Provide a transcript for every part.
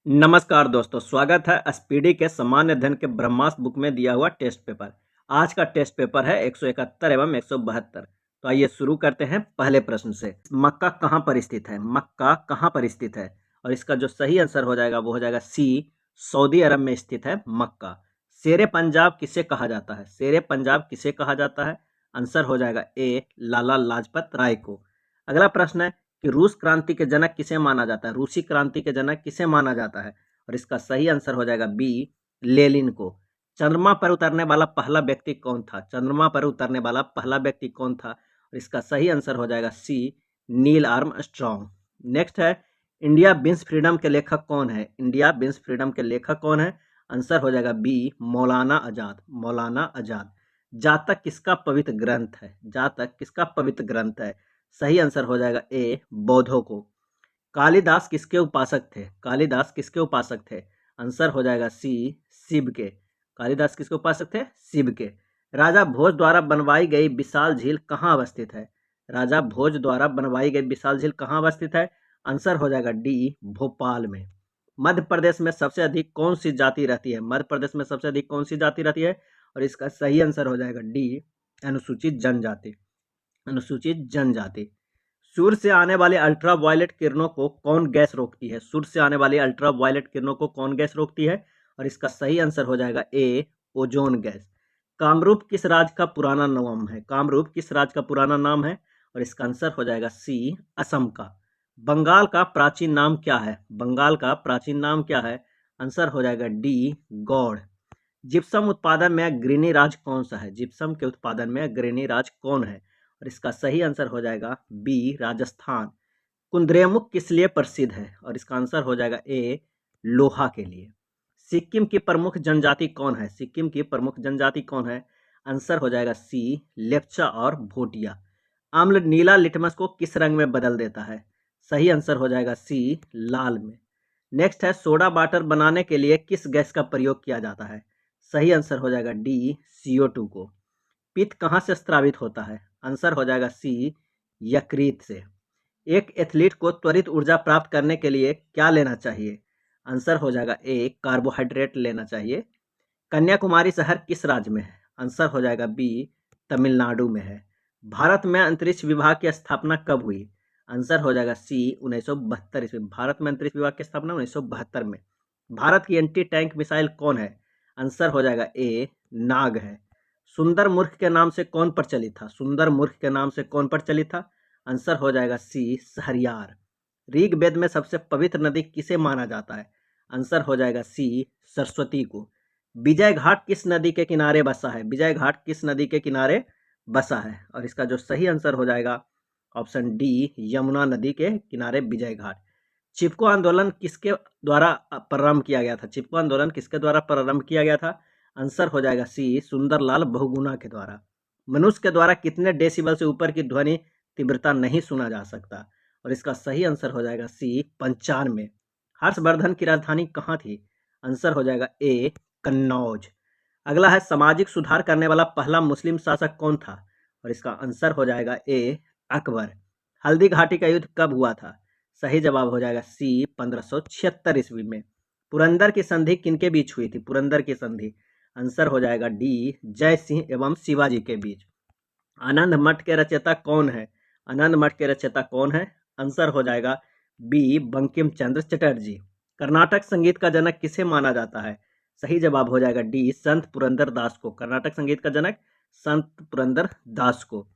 नमस्कार दोस्तों, स्वागत है स्पीडी के सामान्य अध्ययन के ब्रह्मास्त्र बुक में दिया हुआ टेस्ट पेपर। आज का टेस्ट पेपर है 171 एवं 172। तो आइए शुरू करते हैं पहले प्रश्न से। मक्का कहाँ पर स्थित है? मक्का कहाँ पर स्थित है? और इसका जो सही आंसर हो जाएगा वो हो जाएगा सी, सऊदी अरब में स्थित है मक्का। शेरे पंजाब किसे कहा जाता है? शेरे पंजाब किसे कहा जाता है? आंसर हो जाएगा ए, लाला लाजपत राय को। अगला प्रश्न है कि रूस क्रांति के जनक किसे माना जाता है? रूसी क्रांति के जनक किसे माना जाता है? और इसका सही आंसर हो जाएगा बी, लेनिन को। चंद्रमा पर उतरने वाला पहला व्यक्ति कौन था? चंद्रमा पर उतरने वाला पहला व्यक्ति कौन था? और इसका सही आंसर हो जाएगा सी, नील आर्मस्ट्रॉन्ग। नेक्स्ट है, इंडिया बीन्स फ्रीडम के लेखक कौन है? इंडिया बीन्स फ्रीडम के लेखक कौन है? आंसर हो जाएगा बी, मौलाना आजाद। मौलाना आजाद। जातक किसका पवित्र ग्रंथ है? जातक किसका पवित्र ग्रंथ है? सही आंसर हो जाएगा ए, बौद्धों को। कालिदास किसके उपासक थे? कालिदास किसके उपासक थे? आंसर हो जाएगा सी, शिव के। कालिदास किसके उपासक थे? शिव के। राजा भोज द्वारा बनवाई गई विशाल झील कहाँ अवस्थित है? राजा भोज द्वारा बनवाई गई विशाल झील कहाँ अवस्थित है? आंसर हो जाएगा डी, भोपाल में। मध्य प्रदेश में सबसे अधिक कौन सी जाति रहती है? मध्य प्रदेश में सबसे अधिक कौन सी जाति रहती है? और इसका सही आंसर हो जाएगा डी, अनुसूचित जनजाति। अनुसूचित जनजाति। सूर्य से आने वाले अल्ट्रावायलेट किरणों को कौन गैस रोकती है? सूर्य से आने वाली अल्ट्रावायलेट किरणों को कौन गैस रोकती है? और इसका सही आंसर हो जाएगा ए, ओजोन गैस। कामरूप किस राज्य का पुराना नाम है? कामरूप किस राज्य का पुराना नाम है? और इसका आंसर हो जाएगा सी, असम का। बंगाल का प्राचीन नाम क्या है? बंगाल का प्राचीन नाम क्या है? आंसर हो जाएगा डी, गौड़। जिप्सम उत्पादन में अग्रणी राज्य कौन सा है? जिप्सम के उत्पादन में अग्रणी राज्य कौन है? और इसका सही आंसर हो जाएगा बी, राजस्थान। कुद्रेमुख किस लिए प्रसिद्ध है? और इसका आंसर हो जाएगा ए, लोहा के लिए। सिक्किम की प्रमुख जनजाति कौन है? सिक्किम की प्रमुख जनजाति कौन है? आंसर हो जाएगा सी, लेप्चा और भोटिया। अम्ल नीला लिटमस को किस रंग में बदल देता है? सही आंसर हो जाएगा सी, लाल में। नेक्स्ट है, सोडा वाटर बनाने के लिए किस गैस का प्रयोग किया जाता है? सही आंसर हो जाएगा डी, CO2 को। पित्त कहाँ से स्रावित होता है? आंसर हो जाएगा सी, यकृत से। एक एथलीट को त्वरित ऊर्जा प्राप्त करने के लिए क्या लेना चाहिए? आंसर हो जाएगा ए, कार्बोहाइड्रेट लेना चाहिए। कन्याकुमारी शहर किस राज्य में है? आंसर हो जाएगा बी, तमिलनाडु में है। भारत में अंतरिक्ष विभाग की स्थापना कब हुई? आंसर हो जाएगा सी, 1972 ईस्वी। भारत में अंतरिक्ष विभाग की स्थापना 1972 में। भारत की एंटी टैंक मिसाइल कौन है? आंसर हो जाएगा ए, नाग है। सुंदर मूर्ख के नाम से कौन प्रचलित था? सुंदर मूर्ख के नाम से कौन प्रचलित था? आंसर हो जाएगा सी, शहरयार। ऋग्वेद में सबसे पवित्र नदी किसे माना जाता है? आंसर हो जाएगा सी, सरस्वती को। विजय घाट किस नदी के किनारे बसा है? विजय घाट किस नदी के किनारे बसा है? और इसका जो सही आंसर हो जाएगा ऑप्शन डी, यमुना नदी के किनारे विजय घाट। चिपको आंदोलन किसके द्वारा प्रारंभ किया गया था? चिपको आंदोलन किसके द्वारा प्रारंभ किया गया था? आंसर हो जाएगा सी, सुंदरलाल बहुगुणा के द्वारा। मनुष्य के द्वारा कितने डेसिबल से ऊपर की ध्वनि तीव्रता नहीं सुना जा सकता? और इसका सही आंसर हो जाएगा सी, 95। हर्षवर्धन की राजधानी कहाँ थी? आंसर हो जाएगा ए, कन्नौज। अगला है, सामाजिक सुधार करने वाला पहला मुस्लिम शासक कौन था? और इसका आंसर हो जाएगा ए, अकबर। हल्दी घाटी का युद्ध कब हुआ था? सही जवाब हो जाएगा सी, 1576 ईस्वी में। पुरंदर की संधि किनके बीच हुई थी? पुरंदर की संधि आंसर हो जाएगा डी, जय सिंह एवं शिवाजी के बीच। आनंद मठ के रचयिता कौन है? आनंद मठ के रचयिता कौन है? आंसर हो जाएगा बी, बंकिम चंद्र चटर्जी। कर्नाटक संगीत का जनक किसे माना जाता है? सही जवाब हो जाएगा डी, संत पुरंदर दास को। कर्नाटक संगीत का जनक संत पुरंदर दास को।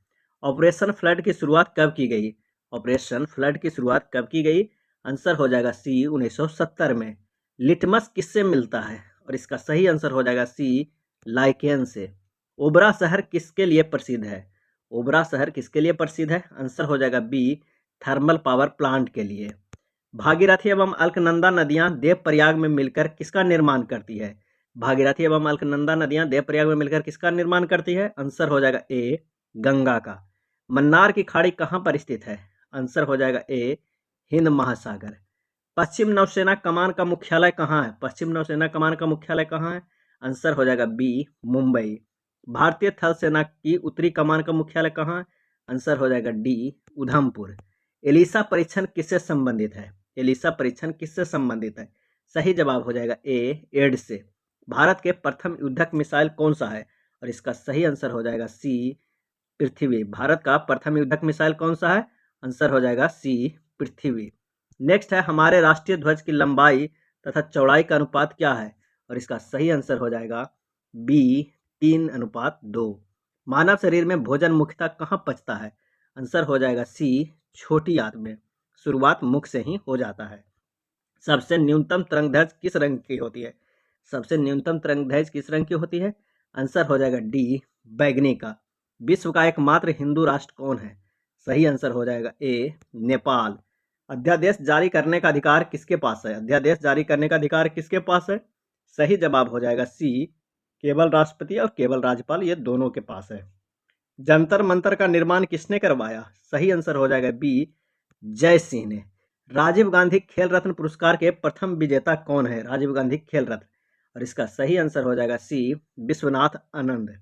ऑपरेशन फ्लड की शुरुआत कब की गई? ऑपरेशन फ्लड की शुरुआत कब की गई? आंसर हो जाएगा सी, 1970 में। लिटमस किससे मिलता है? और इसका सही आंसर हो जाएगा सी, लाइकेन से। ओबरा शहर किसके लिए प्रसिद्ध है? ओबरा शहर किसके लिए प्रसिद्ध है? आंसर हो जाएगा बी, थर्मल पावर प्लांट के लिए। भागीरथी एवं अलकनंदा नदियां देवप्रयाग में मिलकर किसका निर्माण करती है? भागीरथी एवं अलकनंदा नदियां देवप्रयाग में मिलकर किसका निर्माण करती है? आंसर हो जाएगा ए, गंगा का। मन्नार की खाड़ी कहाँ पर स्थित है? आंसर हो जाएगा ए, हिंद महासागर। पश्चिम नौसेना कमान का मुख्यालय कहाँ है? पश्चिम नौसेना कमान का मुख्यालय कहाँ है? आंसर हो जाएगा बी, मुंबई। भारतीय थल सेना की उत्तरी कमान का मुख्यालय कहाँ है? आंसर हो जाएगा डी, उधमपुर। एलिसा परीक्षण किससे संबंधित है? एलिसा परीक्षण किससे संबंधित है? सही जवाब हो जाएगा ए, एड्स से। भारत के प्रथम युद्धक मिसाइल कौन सा है? और इसका सही आंसर हो जाएगा सी, पृथ्वी। भारत का प्रथम युद्धक मिसाइल कौन सा है? आंसर हो जाएगा सी, पृथ्वी। नेक्स्ट है, हमारे राष्ट्रीय ध्वज की लंबाई तथा चौड़ाई का अनुपात क्या है? और इसका सही आंसर हो जाएगा बी, 3:2। मानव शरीर में भोजन मुख्यतः कहाँ पचता है? आंसर हो जाएगा सी, छोटी आंत में। शुरुआत मुख से ही हो जाता है। सबसे न्यूनतम तरंगदैर्घ्य किस रंग की होती है? सबसे न्यूनतम तरंगदैर्घ्य किस रंग की होती है? आंसर हो जाएगा डी, बैगनी का। विश्व का एकमात्र हिंदू राष्ट्र कौन है? सही आंसर हो जाएगा ए, नेपाल। अध्यादेश जारी करने का अधिकार किसके पास है? अध्यादेश जारी करने का अधिकार किसके पास है? सही जवाब हो जाएगा सी, केवल राष्ट्रपति और केवल राज्यपाल, ये दोनों के पास है। जंतर मंतर का निर्माण किसने करवाया? सही आंसर हो जाएगा बी, जय सिंह ने। राजीव गांधी खेल रत्न पुरस्कार के प्रथम विजेता कौन है? राजीव गांधी खेल रत्न, और इसका सही आंसर हो जाएगा सी, विश्वनाथ आनंद।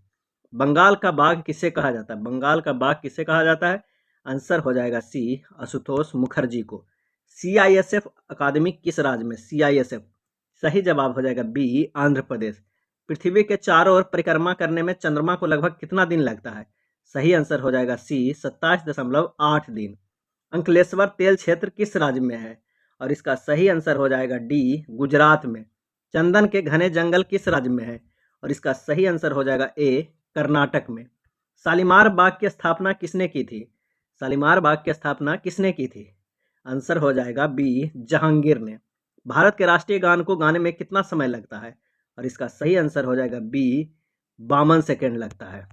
बंगाल का बाघ किसे कहा जाता है? बंगाल का बाघ किसे कहा जाता है? आंसर हो जाएगा सी, आशुतोष मुखर्जी को। सीआईएसएफ अकादमी किस राज्य में? सीआईएसएफ, सही जवाब हो जाएगा बी, आंध्र प्रदेश। पृथ्वी के चारों ओर परिक्रमा करने में चंद्रमा को लगभग कितना दिन लगता है? सही आंसर हो जाएगा सी, 27.8 दिन। अंकलेश्वर तेल क्षेत्र किस राज्य में है? और इसका सही आंसर हो जाएगा डी, गुजरात में। चंदन के घने जंगल किस राज्य में है? और इसका सही आंसर हो जाएगा ए, कर्नाटक में। शालीमार बाग की स्थापना किसने की थी? शालीमार बाग की स्थापना किसने की थी? आंसर हो जाएगा बी, जहांगीर ने। भारत के राष्ट्रीय गान को गाने में कितना समय लगता है? और इसका सही आंसर हो जाएगा बी, 52 सेकेंड लगता है।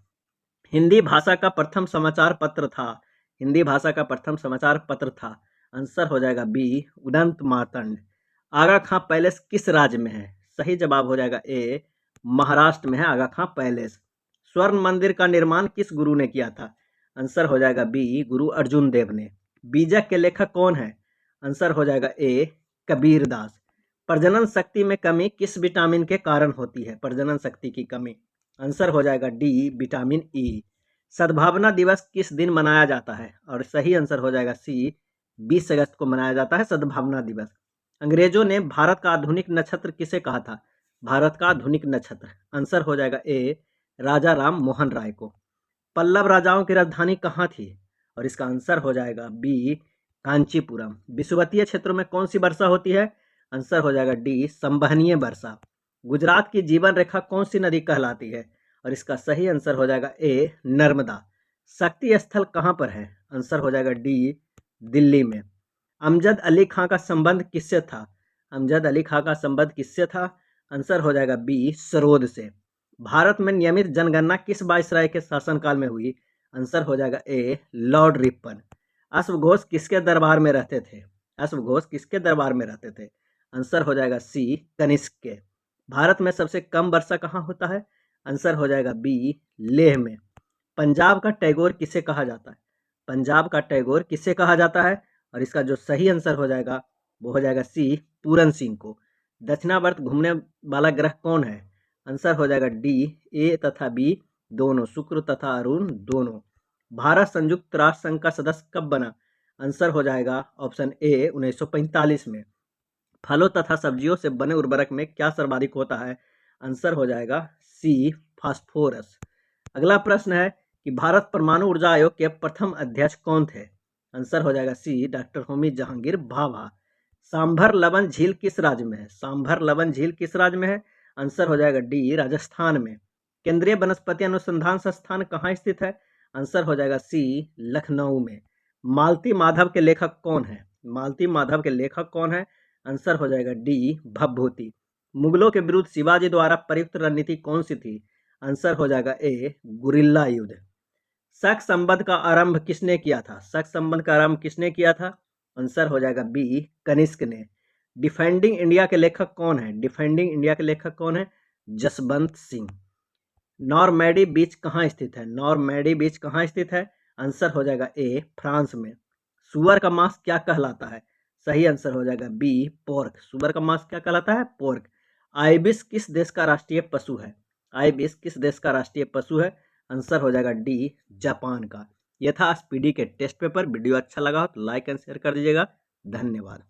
हिंदी भाषा का प्रथम समाचार पत्र था। हिंदी भाषा का प्रथम समाचार पत्र था। आंसर हो जाएगा बी, उदंत मार्तंड। आगा खां पैलेस किस राज्य में है? सही जवाब हो जाएगा ए, महाराष्ट्र में है आगा खां पैलेस। स्वर्ण मंदिर का निर्माण किस गुरु ने किया था? आंसर हो जाएगा बी, गुरु अर्जुन देव ने। बीजक के लेखक कौन है? आंसर हो जाएगा ए, कबीर दास। प्रजनन शक्ति में कमी किस विटामिन के कारण होती है? प्रजनन शक्ति की कमी, आंसर हो जाएगा डी, विटामिन ई। सद्भावना दिवस किस दिन मनाया जाता है? और सही आंसर हो जाएगा सी, 20 अगस्त को मनाया जाता है सद्भावना दिवस। अंग्रेजों ने भारत का आधुनिक नक्षत्र किसे कहा था? भारत का आधुनिक नक्षत्र, आंसर हो जाएगा ए, राजा राम मोहन राय को। पल्लव राजाओं की राजधानी कहाँ थी? और इसका आंसर हो जाएगा बी, कांचीपुरम। विषुवतीय क्षेत्रों में कौन सी वर्षा होती है? आंसर हो जाएगा डी, संवहनीय वर्षा। गुजरात की जीवन रेखा कौन सी नदी कहलाती है? और इसका सही आंसर हो जाएगा ए, नर्मदा। शक्ति स्थल कहाँ पर है? आंसर हो जाएगा डी, दिल्ली में। अमजद अली खां का संबंध किससे था? अमजद अली खां का संबंध किससे था? आंसर हो जाएगा बी, सरोद से। भारत में नियमित जनगणना किस वायसराय के शासनकाल में हुई? आंसर हो जाएगा ए, लॉर्ड रिपन। अश्वघोष किसके दरबार में रहते थे? अश्वघोष किसके दरबार में रहते थे? आंसर हो जाएगा सी, कनिष्क के। भारत में सबसे कम वर्षा कहाँ होता है? आंसर हो जाएगा बी, लेह में। पंजाब का टैगोर किसे कहा जाता है? पंजाब का टैगोर किसे कहा जाता है? और इसका जो सही आंसर हो जाएगा वो हो जाएगा सी, पूरन सिंह को। दक्षिणावर्त घूमने वाला ग्रह कौन है? आंसर हो जाएगा डी, ए तथा बी दोनों, शुक्र तथा अरुण दोनों। भारत संयुक्त राष्ट्र संघ का सदस्य कब बना? आंसर हो जाएगा ऑप्शन ए, 1945 में। फलों तथा सब्जियों से बने उर्वरक में क्या सर्वाधिक होता है? आंसर हो जाएगा सी, फास्फोरस। अगला प्रश्न है कि भारत परमाणु ऊर्जा आयोग के प्रथम अध्यक्ष कौन थे? आंसर हो जाएगा सी, डॉक्टर होमी जहांगीर भाभा। सांभर लवन झील किस राज्य में है? सांभर लवन झील किस राज्य में है? आंसर हो जाएगा डी, राजस्थान में। केंद्रीय वनस्पति अनुसंधान संस्थान कहाँ स्थित है? आंसर हो जाएगा सी, लखनऊ में। मालती माधव के लेखक कौन है? मालती माधव के लेखक कौन है? आंसर हो जाएगा डी, भभूति। मुगलों के विरुद्ध शिवाजी द्वारा प्रयुक्त रणनीति कौन सी थी? आंसर हो जाएगा ए, गुरिल्ला युद्ध। शक संबंध का आरंभ किसने किया था? शक संबंध का आरंभ किसने किया था? आंसर हो जाएगा बी, कनिष्क ने। डिफेंडिंग इंडिया के लेखक कौन है? डिफेंडिंग इंडिया के लेखक कौन है? जसवंत सिंह। नॉर्मैडी बीच कहाँ स्थित है? नॉर्मैडी बीच कहाँ स्थित है? आंसर हो जाएगा ए, फ्रांस में। सुअर का मांस क्या कहलाता है? सही आंसर हो जाएगा बी, पोर्क। सुअर का मांस क्या कहलाता है? पोर्क। आइबिस किस देश का राष्ट्रीय पशु है? आइबिस किस देश का राष्ट्रीय पशु है? आंसर हो जाएगा डी, जापान का। यह था स्पीडी के टेस्ट पेपर। वीडियो अच्छा लगा हो तो लाइक एंड शेयर कर दीजिएगा। धन्यवाद।